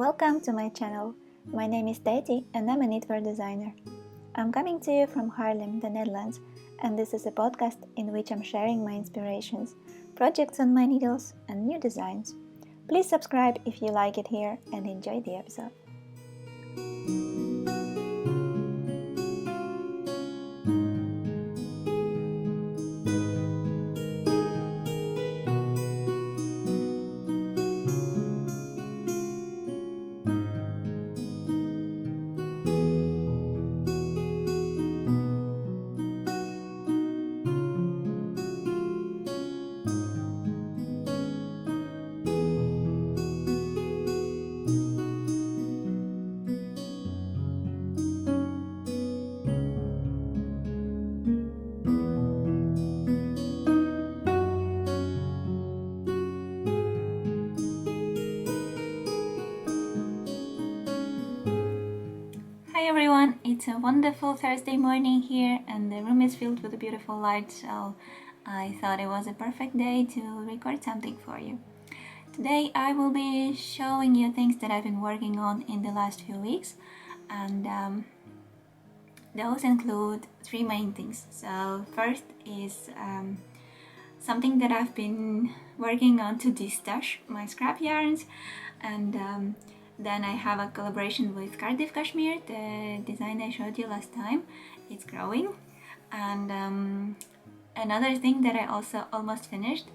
Welcome to my channel. My name is Tati and I'm a knitwear designer. I'm coming to you from Haarlem, the Netherlands, and this is a podcast in which I'm sharing my inspirations, projects on my needles, and new designs. Please subscribe if you like it here and enjoy the episode. Hi everyone, it's a wonderful Thursday morning here and the room is filled with a beautiful light, so I thought it was a perfect day to record something for you. Today I will be showing you things that I've been working on in the last few weeks, and those include three main things. So first is something that I've been working on to destash my scrap yarns, and then I have a collaboration with Cardiff Cashmere, the design I showed you last time. It's growing. And another thing that I also almost finished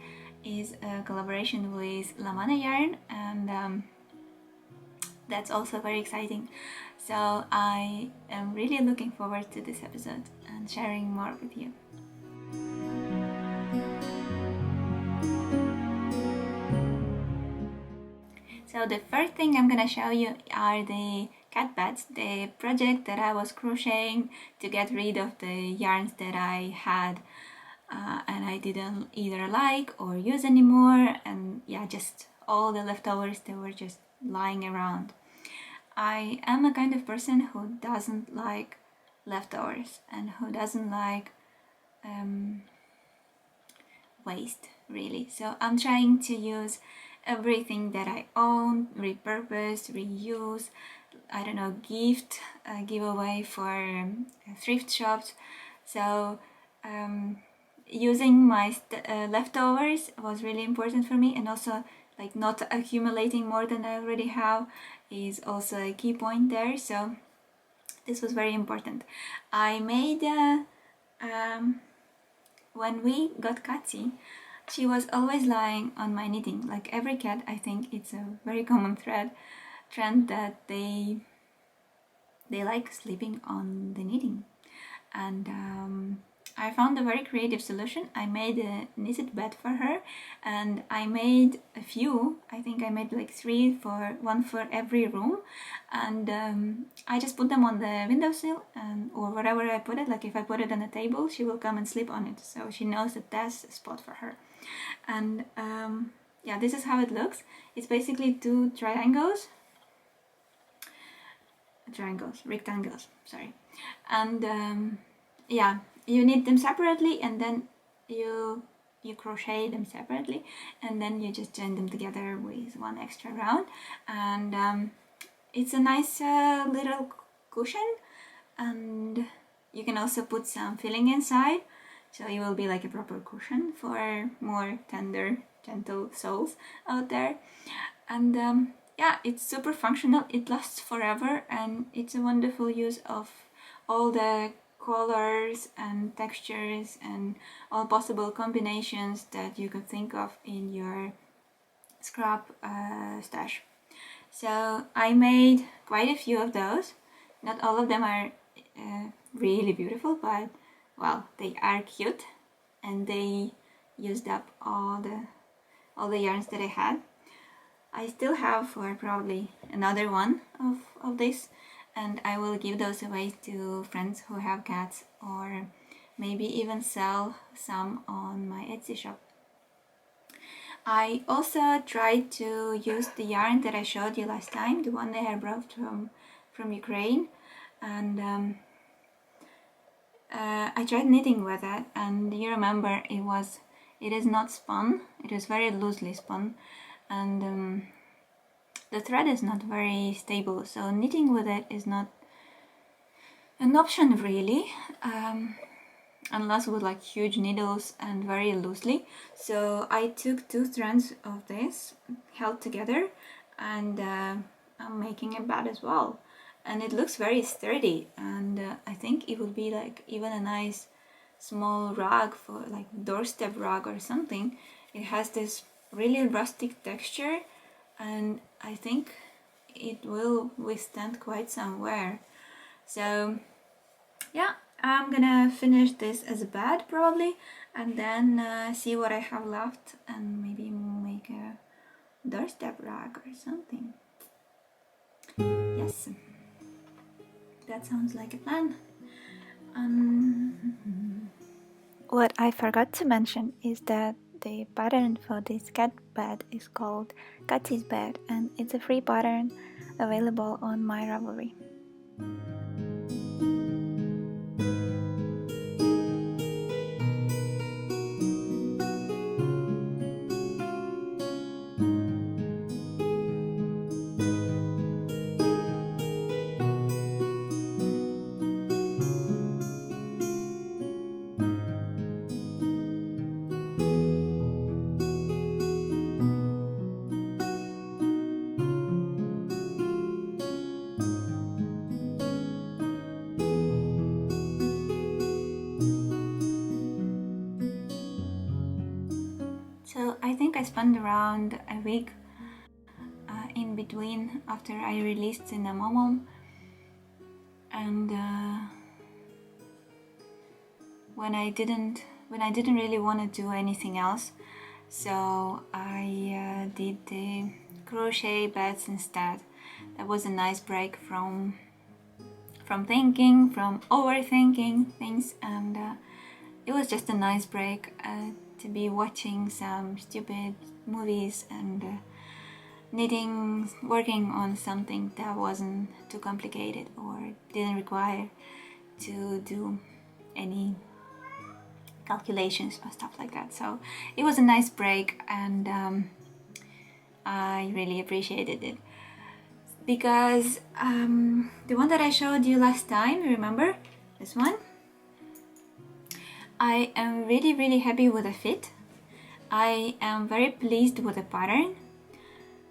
is a collaboration with La Mana yarn, and that's also very exciting. So I am really looking forward to this episode and sharing more with you. So the first thing I'm gonna show you are the cat beds, the project that I was crocheting to get rid of the yarns that I had and I didn't either like or use anymore, and yeah, just all the leftovers that were just lying around. I am a kind of person who doesn't like leftovers and who doesn't like waste, really. So I'm trying to use everything that I own, repurpose, reuse, I don't know, gift, give away for thrift shops. So using my leftovers was really important for me, and also like not accumulating more than I already have is also a key point there. So this was very important. I made when we got Katsi, she was always lying on my knitting. Like every cat, I think it's a very common trend that they like sleeping on the knitting. And I found a very creative solution. I made a knitted bed for her, and I made a few. I think I made like one for every room, and I just put them on the windowsill or wherever I put it. Like if I put it on a table, she will come and sleep on it, so she knows that that's a spot for her. And yeah, this is how it looks. It's basically two rectangles, sorry. And yeah, you knit them separately, and then you crochet them separately, and then you just join them together with one extra round, and it's a nice little cushion, and you can also put some filling inside, so it will be like a proper cushion for more tender, gentle souls out there. And yeah, it's super functional, it lasts forever, and it's a wonderful use of all the colors and textures and all possible combinations that you could think of in your scrap stash. So I made quite a few of those. Not all of them are really beautiful, but well, they are cute, and they used up all the yarns that I had. I still have for probably another one of this, and I will give those away to friends who have cats, or maybe even sell some on my Etsy shop. I also tried to use the yarn that I showed you last time, the one that I brought from Ukraine, and I tried knitting with it, and you remember it is not spun, it is very loosely spun, and the thread is not very stable, so knitting with it is not an option really, unless with like huge needles and very loosely. So I took 2 strands of this held together, and I'm making a bed as well, and it looks very sturdy, and I think it would be like even a nice small rug for like doorstep rug or something. It has this really rustic texture, and I think it will withstand quite some wear. So yeah, I'm gonna finish this as a bed probably, and then see what I have left, and maybe make a doorstep rug or something. Yes, that sounds like a plan. What I forgot to mention is that the pattern for this cat bed is called Katsy's Bed, and it's a free pattern available on my Ravelry. So I think I spent around a week in between after I released in the Momom, and when I didn't really want to do anything else, so I did the crochet beds instead. That was a nice break from thinking, from overthinking things, and it was just a nice break to be watching some stupid movies and knitting, working on something that wasn't too complicated or didn't require to do any calculations or stuff like that. So it was a nice break, and I really appreciated it, because the one that I showed you last time, remember this one? I am really happy with the fit. I am very pleased with the pattern,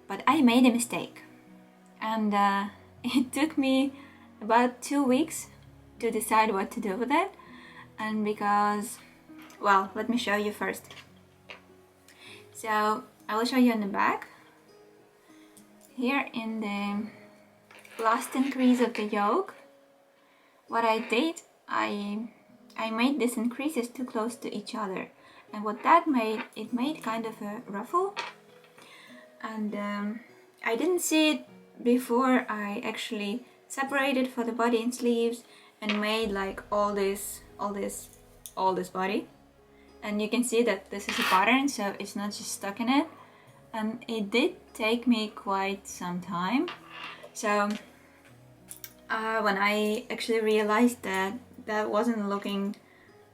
but I made a mistake, and it took me about 2 weeks to decide what to do with it. And because, well, let me show you first. So I will show you on the back. Here in the last increase of the yoke, what I did, I made these increases too close to each other, and what that made, it made kind of a ruffle, and I didn't see it before I actually separated for the body and sleeves and made like all this body, and you can see that this is a pattern, so it's not just stuck in it, and it did take me quite some time. So when I actually realized that that wasn't looking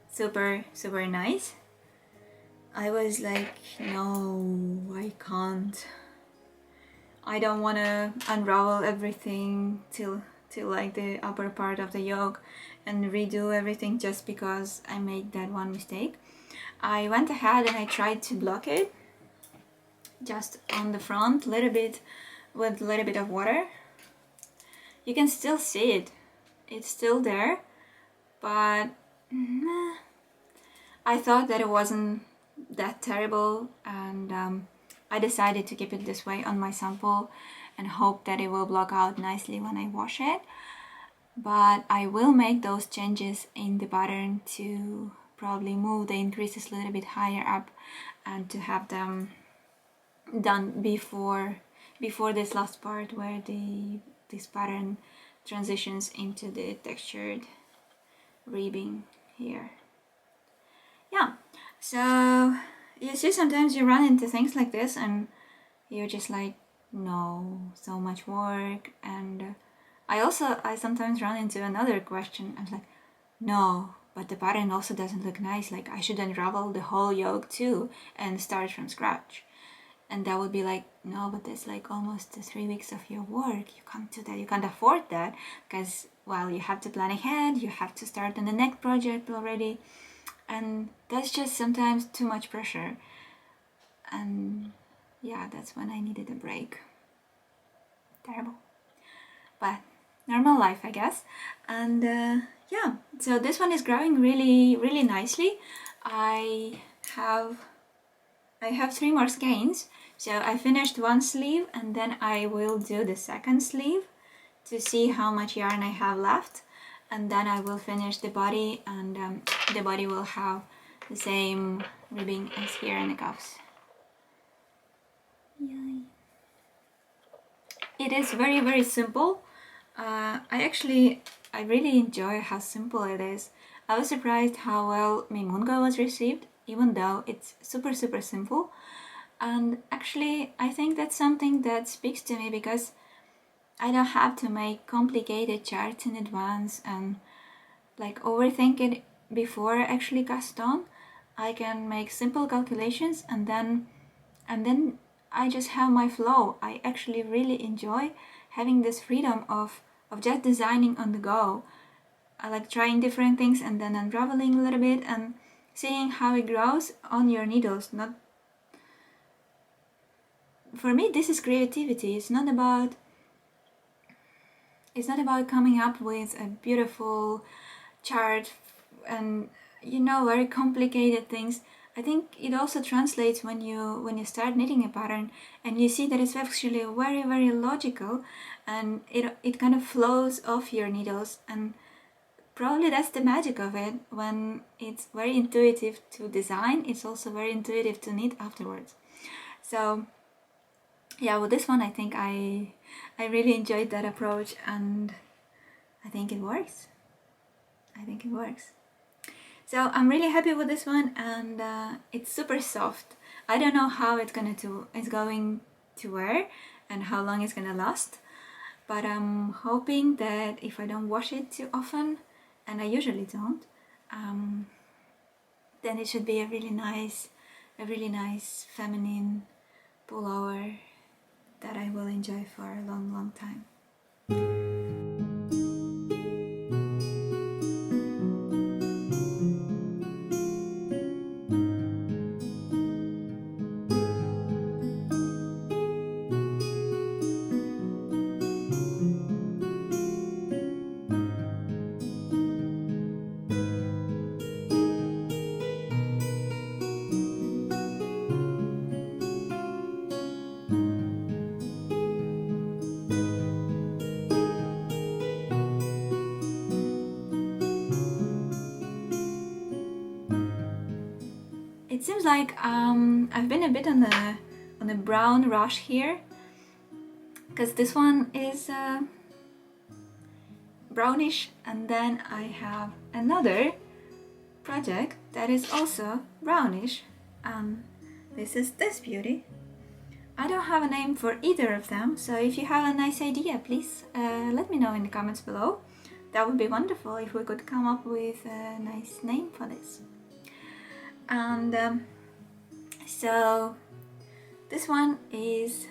super nice, I was like, no, I can't. I don't want to unravel everything till like the upper part of the yoke and redo everything just because I made that one mistake. I went ahead and I tried to block it just on the front, little bit, with a little bit of water. You can still see it, it's still there, but I thought that it wasn't that terrible, and I decided to keep it this way on my sample and hope that it will block out nicely when I wash it. But I will make those changes in the pattern to probably move the increases a little bit higher up and to have them done before this last part where this pattern transitions into the textured ribbing here. Yeah, so you see, sometimes you run into things like this and you're just like, no, so much work. And I sometimes run into another question. I was like, no, but the pattern also doesn't look nice, like I should unravel the whole yoke too and start from scratch. And that would be like, no, but that's like almost 3 weeks of your work. You can't do that. You can't afford that because, well, you have to plan ahead. You have to start on the next project already. And that's just sometimes too much pressure. And yeah, that's when I needed a break. Terrible. But normal life, I guess. And yeah, so this one is growing really, really nicely. I have 3 more skeins. So I finished one sleeve and then I will do the second sleeve to see how much yarn I have left. And then I will finish the body, and the body will have the same ribbing as here in the cuffs. Yay. It is very, very simple. I really enjoy how simple it is. I was surprised how well Mimunga was received, even though it's super, super simple. And actually, I think that's something that speaks to me because I don't have to make complicated charts in advance and like overthink it before I actually cast on. I can make simple calculations and then I just have my flow. I actually really enjoy having this freedom of just designing on the go. I like trying different things and then unraveling a little bit and seeing how it grows on your needles. Not for me, this is creativity. It's not about coming up with a beautiful chart and very complicated things. I think it also translates when you start knitting a pattern and you see that it's actually very, very logical, and it kind of flows off your needles, and probably that's the magic of it. When it's very intuitive to design, it's also very intuitive to knit afterwards. So yeah, with this one I think I really enjoyed that approach, and I think it works. So I'm really happy with this one, and it's super soft. I don't know how it's going to wear and how long it's gonna last, but I'm hoping that if I don't wash it too often, and I usually don't, then it should be a really nice feminine pullover that I will enjoy for a long, long time. It seems like I've been a bit on a brown rush here, because this one is brownish, and then I have another project that is also brownish, and this is this beauty. I don't have a name for either of them, so if you have a nice idea, please let me know in the comments below. That would be wonderful if we could come up with a nice name for this. And so this one is,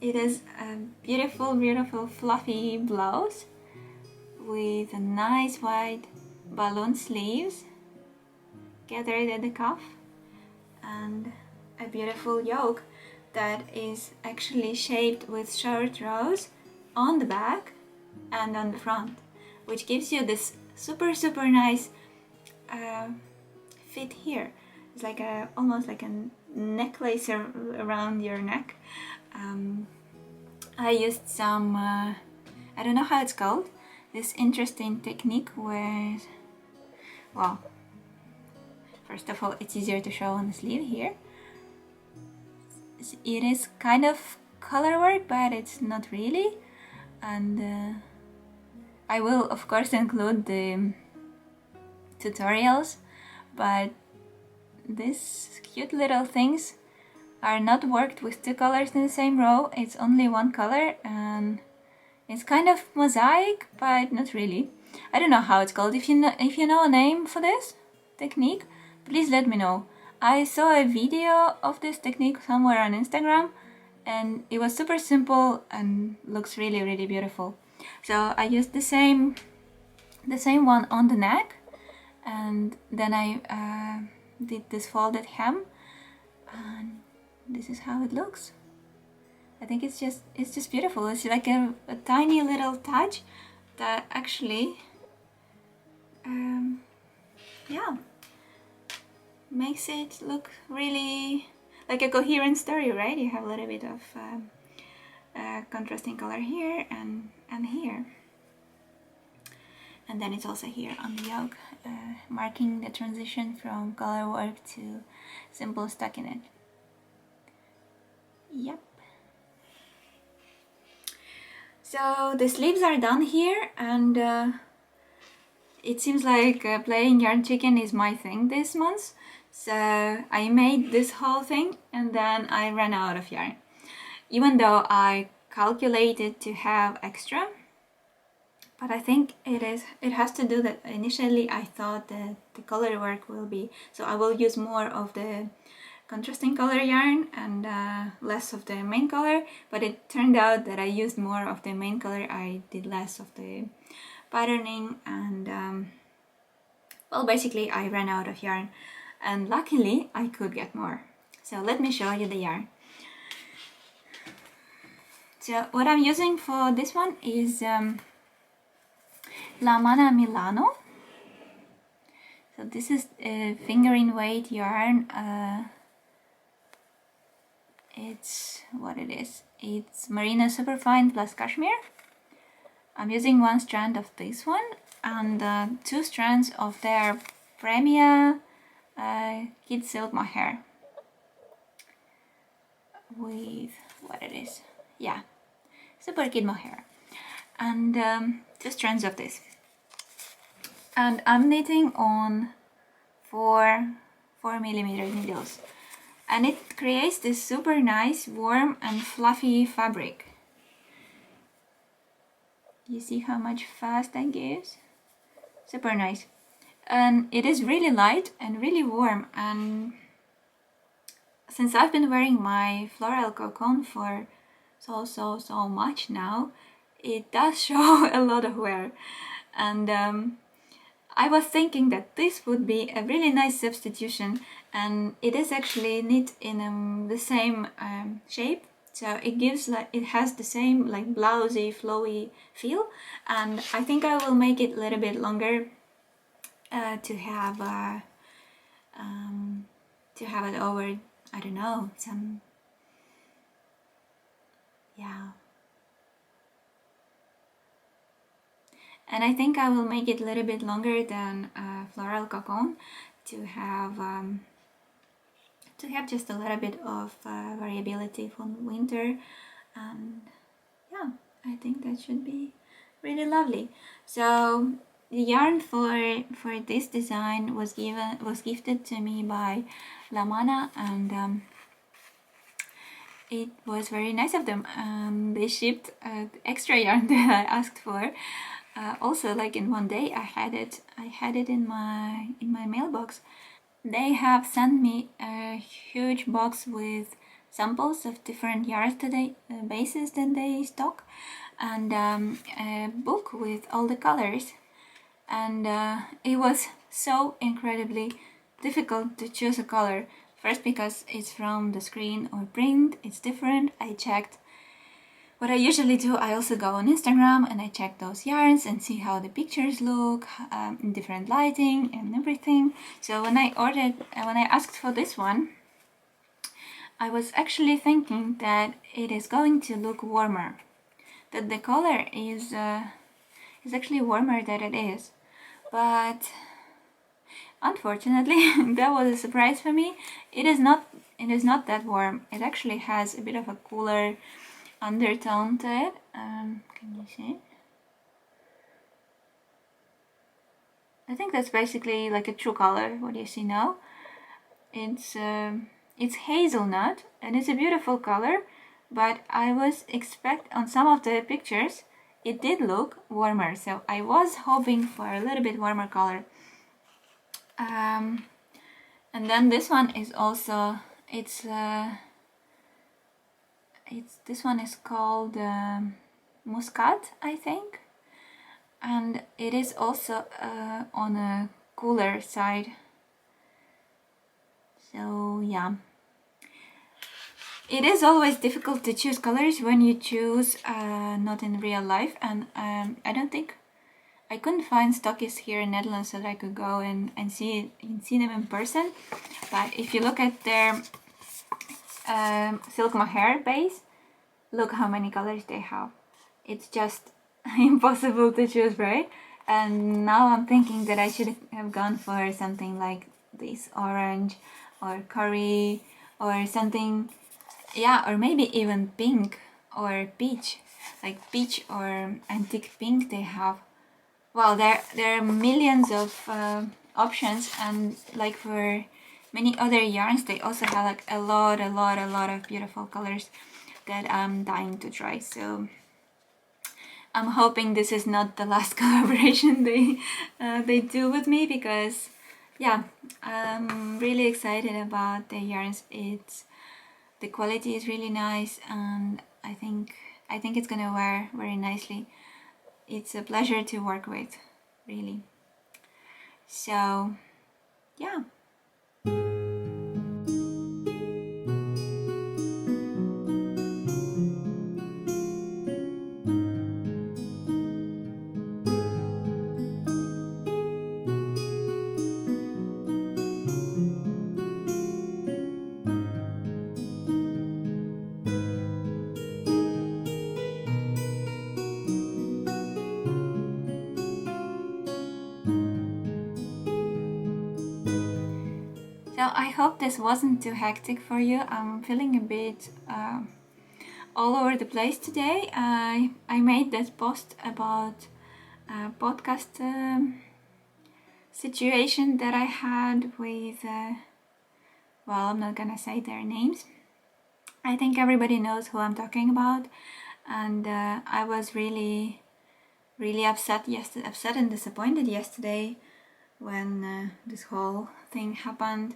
it is a beautiful, beautiful fluffy blouse with a nice white balloon sleeves gathered at the cuff, and a beautiful yoke that is actually shaped with short rows on the back and on the front, which gives you this super, super nice fit here. It's like almost like a necklace around your neck. I used some, I don't know how it's called, this interesting technique where, well, first of all, it's easier to show on the sleeve here. It is kind of color work, but it's not really. And I will, of course, include the tutorials, but these cute little things are not worked with 2 colors in the same row. It's only 1 color, and it's kind of mosaic, but not really. I don't know how it's called. If you know a name for this technique, please let me know. I saw a video of this technique somewhere on Instagram, and it was super simple and looks really beautiful. So I used the same one on the neck, and then I did this folded hem, and this is how it looks. I think it's just beautiful. It's like a tiny little touch that actually yeah, makes it look really like a coherent story, right? You have a little bit of contrasting color here and here, and then it's also here on the yoke, marking the transition from color work to simple stockinette. Yep. So the sleeves are done here, and it seems like playing yarn chicken is my thing this month. So I made this whole thing and then I ran out of yarn. Even though I calculated to have extra, but I think it has to do that initially I thought that the color work will be, so I will use more of the contrasting color yarn and less of the main color, but it turned out that I used more of the main color. I did less of the patterning, and well, basically I ran out of yarn, and luckily I could get more. So let me show you the yarn. So what I'm using for this one is La Mana Milano. So this is a fingering weight yarn. It's what it is. It's Merino Superfine plus Cashmere. I'm using one strand of this one and 2 strands of their Premia Kid Silk Mohair with what it is. Yeah, Super Kid Mohair, and 2 strands of this. And I'm knitting on 4mm needles, and it creates this super nice, warm and fluffy fabric. You see how much fast that gives? Super nice. And it is really light and really warm, and since I've been wearing my floral cocoon for so much now, it does show a lot of wear. And I was thinking that this would be a really nice substitution, and it is actually knit in the same shape, so it gives it has the same like blousey, flowy feel, and I think I will make it a little bit longer to have it over, I don't know, some, yeah. And I think I will make it a little bit longer than floral cocoon to have just a little bit of variability for winter, and yeah, I think that should be really lovely. So the yarn for this design was gifted to me by La Mana, and it was very nice of them. They shipped extra yarn that I asked for. Also, like in one day, I had it in my mailbox. They have sent me a huge box with samples of different yarns that bases that they stock, and a book with all the colors. And it was so incredibly difficult to choose a color. First, because it's from the screen or print, it's different. I checked. What I usually do, I also go on Instagram and I check those yarns and see how the pictures look in different lighting and everything. So when I asked for this one, I was actually thinking that it is going to look warmer, that the color is actually warmer than it is, but unfortunately that was a surprise for me. It is not that warm. It actually has a bit of a cooler undertone to it. Can you see? I think that's basically like a true color, what you see now. It's hazelnut and it's a beautiful color, but I was on some of the pictures it did look warmer, so I was hoping for a little bit warmer color. And then this one is also, this one is called Muscat, I think, and it is also on a cooler side. So yeah, it is always difficult to choose colors when you choose not in real life, and I couldn't find stockists here in Netherlands so that I could go and see them in person. But if you look at their silk mohair base, look how many colors they have. It's just impossible to choose, right? And now I'm thinking that I should have gone for something like this orange or curry or something, yeah, or maybe even pink or peach, like peach or antique pink they have. Well, there are millions of options, and like for many other yarns, they also have like a lot of beautiful colors that I'm dying to try. So I'm hoping this is not the last collaboration they do with me, because yeah, I'm really excited about the yarns. The quality is really nice, and I think it's gonna wear very nicely. It's a pleasure to work with, really. So yeah. So I hope this wasn't too hectic for you. I'm feeling a bit all over the place today. I made that post about a podcast situation that I had with, well, I'm not gonna say their names. I think everybody knows who I'm talking about, and I was really upset and disappointed yesterday when this whole thing happened.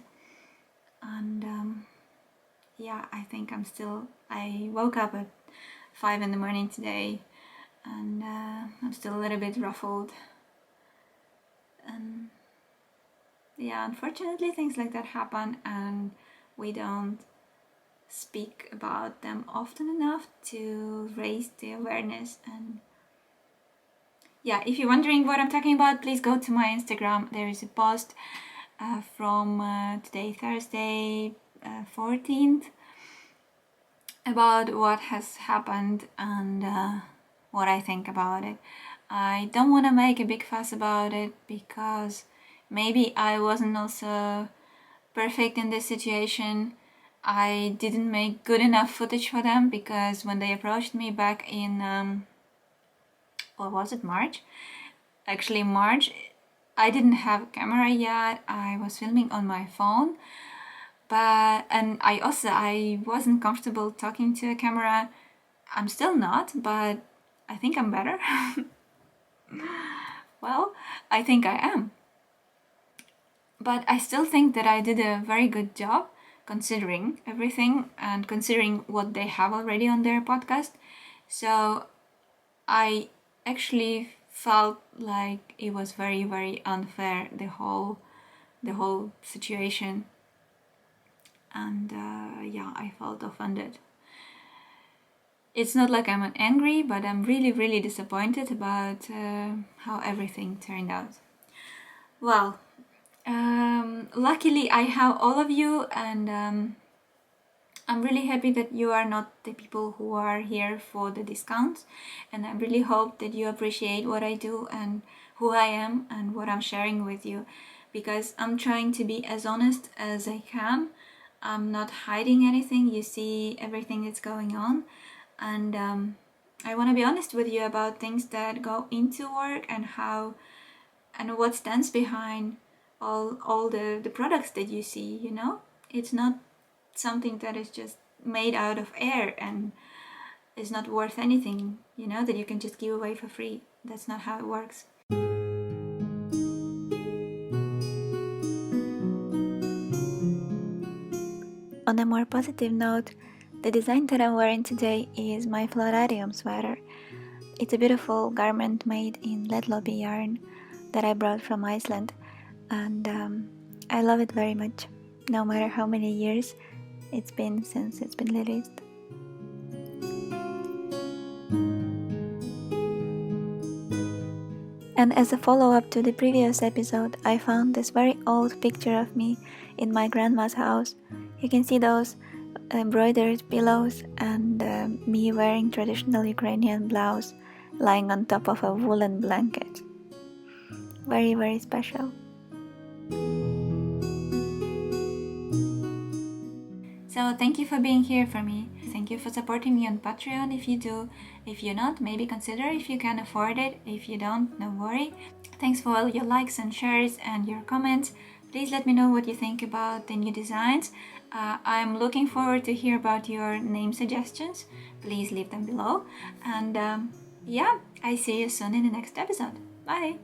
And yeah, I think I woke up at 5 in the morning today, and I'm still a little bit ruffled. And yeah, unfortunately things like that happen, and we don't speak about them often enough to raise the awareness. And yeah, if you're wondering what I'm talking about, please go to my Instagram. There is a post from today, Thursday, 14th, about what has happened and what I think about it. I don't want to make a big fuss about it, because maybe I wasn't also perfect in this situation. I didn't make good enough footage for them, because when they approached me back in what was it, March? Actually March, I didn't have a camera yet. I was filming on my phone, and I wasn't comfortable talking to a camera. I'm still not, but I think I'm better. Well, I think I am. But I still think that I did a very good job, considering everything and considering what they have already on their podcast. So I actually felt like it was very unfair, the whole situation. And yeah, I felt offended. It's not like I'm angry, but I'm really disappointed about how everything turned out. Well, luckily I have all of you, and I'm really happy that you are not the people who are here for the discounts, and I really hope that you appreciate what I do and who I am and what I'm sharing with you, because I'm trying to be as honest as I can. I'm not hiding anything. You see everything that's going on, and I want to be honest with you about things that go into work and how and what stands behind all the products that you see, you know? It's not something that is just made out of air and is not worth anything, you know, that you can just give away for free. That's not how it works. On a more positive note, the design that I'm wearing today is my Florarium sweater. It's a beautiful garment made in lead lobby yarn that I brought from Iceland, and I love it very much, no matter how many years it's been since it's been released. And as a follow-up to the previous episode, I found this very old picture of me in my grandma's house. You can see those embroidered pillows and me wearing traditional Ukrainian blouse lying on top of a woolen blanket. Very, very special. So thank you for being here for me. Thank you for supporting me on Patreon if you do. If you're not, maybe consider if you can afford it. If you don't, no worry. Thanks for all your likes and shares and your comments. Please let me know what you think about the new designs. I'm looking forward to hear about your name suggestions. Please leave them below. And yeah, I see you soon in the next episode. Bye!